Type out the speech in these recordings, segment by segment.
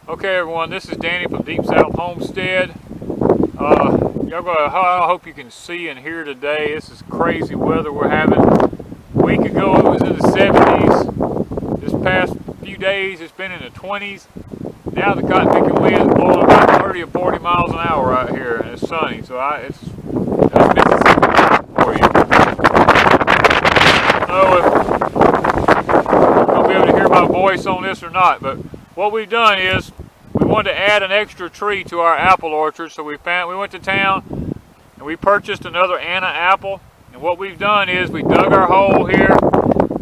Okay everyone, this is Danny from Deep South Homestead. I hope you can see and hear today. This is crazy weather we're having. A week ago it was in the 70s. This past few days it's been in the 20s. Now the cotton picking wind is blowing about 30 or 40 miles an hour right here, and it's sunny. So that's Mississippi for you. I don't know if you'll be able to hear my voice on this or not, but what we've done is we wanted to add an extra tree to our apple orchard, so we went to town and we purchased another Anna apple. And what we've done is we dug our hole here,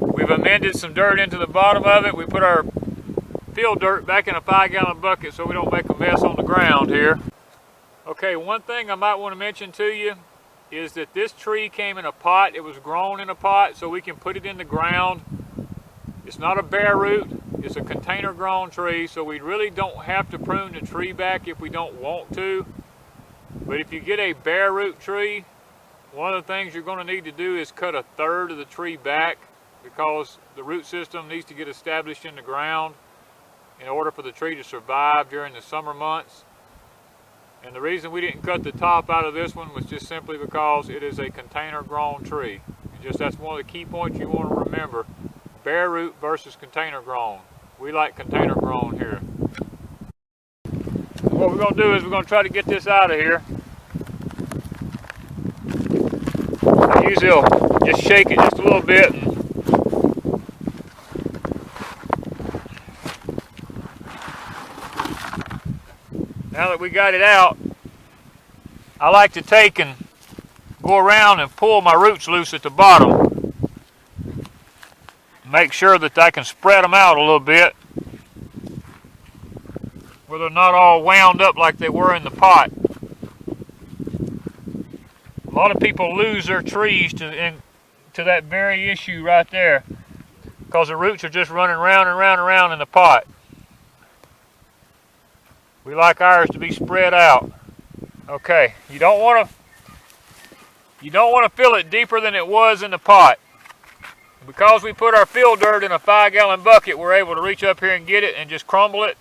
we've amended some dirt into the bottom of it, we put our field dirt back in a 5-gallon bucket so we don't make a mess on the ground here. Okay, one thing I might want to mention to you is that this tree came in a pot. It was grown in a pot, so we can put it in the ground. It's not a bare root. It's a container grown tree, so we really don't have to prune the tree back if we don't want to. But if you get a bare root tree, one of the things you're going to need to do is cut 1/3 of the tree back, because the root system needs to get established in the ground in order for the tree to survive during the summer months. And the reason we didn't cut the top out of this one was just simply because it is a container grown tree. And that's one of the key points you want to remember. Bare root versus container grown. We like container grown here. What we're going to do is we're going to try to get this out of here. I usually will just shake it just a little bit. Now that we got it out, I like to take and go around and pull my roots loose at the bottom. Make sure that I can spread them out a little bit where they're not all wound up like they were in the pot. A lot of people lose their trees to that very issue right there, because the roots are just running round and round and round in the pot. We like ours to be spread out. Okay, you don't want to fill it deeper than it was in the pot. Because we put our field dirt in a 5-gallon bucket, we're able to reach up here and get it and just crumble it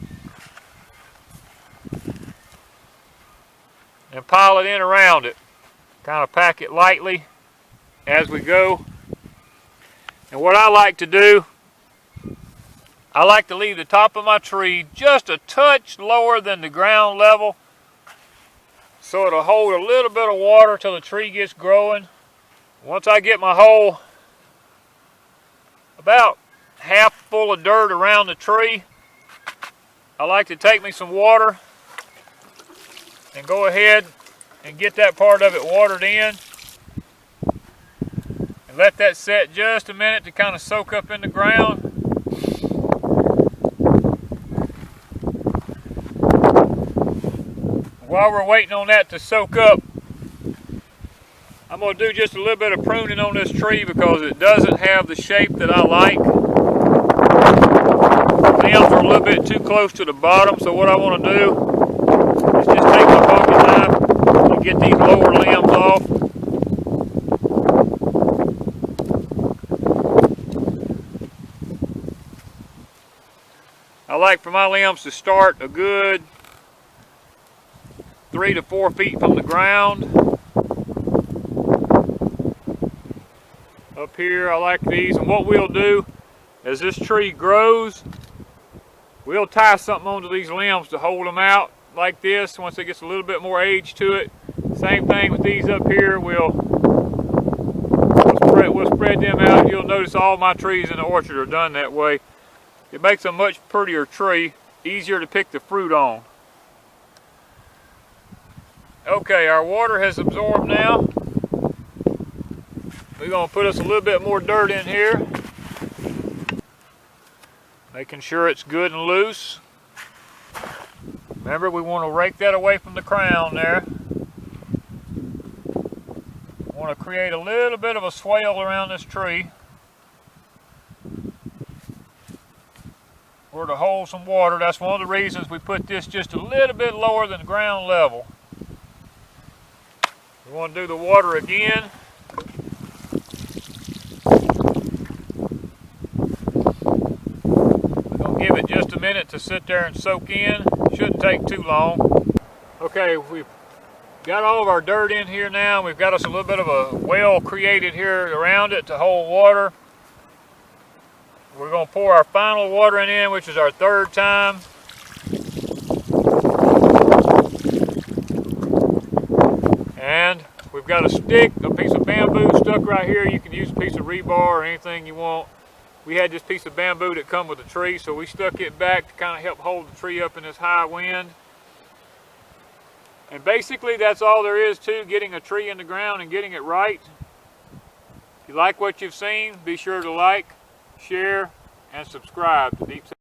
and pile it in around it. Kind of pack it lightly as we go. And what I like to do, I like to leave the top of my tree just a touch lower than the ground level, so it'll hold a little bit of water till the tree gets growing. Once I get my hole about half full of dirt around the tree, I like to take me some water and go ahead and get that part of it watered in and let that set just a minute to kind of soak up in the ground. While we're waiting on that to soak up, I'm going to do just a little bit of pruning on this tree because it doesn't have the shape that I like. The limbs are a little bit too close to the bottom, so what I want to do is just take my pocket knife and get these lower limbs off. I like for my limbs to start a good 3 to 4 feet from the ground. Up here I like these, and what we'll do as this tree grows, we'll tie something onto these limbs to hold them out like this once it gets a little bit more age to it. Same thing with these up here, we'll spread them out. You'll notice all my trees in the orchard are done that way. It makes a much prettier tree, easier to pick the fruit on. Okay, our water has absorbed now. We're going to put us a little bit more dirt in here, making sure it's good and loose. Remember, we want to rake that away from the crown there. We want to create a little bit of a swale around this tree or to hold some water. That's one of the reasons we put this just a little bit lower than ground level. We want to do the water again. We're going to give it just a minute to sit there and soak in. Shouldn't take too long. Okay, we've got all of our dirt in here now. We've got us a little bit of a well created here around it to hold water. We're going to pour our final watering in, which is our third time. And we've got a stick, a piece of bamboo stuck right here. You can use a piece of rebar or anything you want. We had this piece of bamboo that come with the tree, so we stuck it back to kind of help hold the tree up in this high wind. And basically that's all there is to getting a tree in the ground and getting it right. If you like what you've seen, be sure to like, share, and subscribe to Deep South.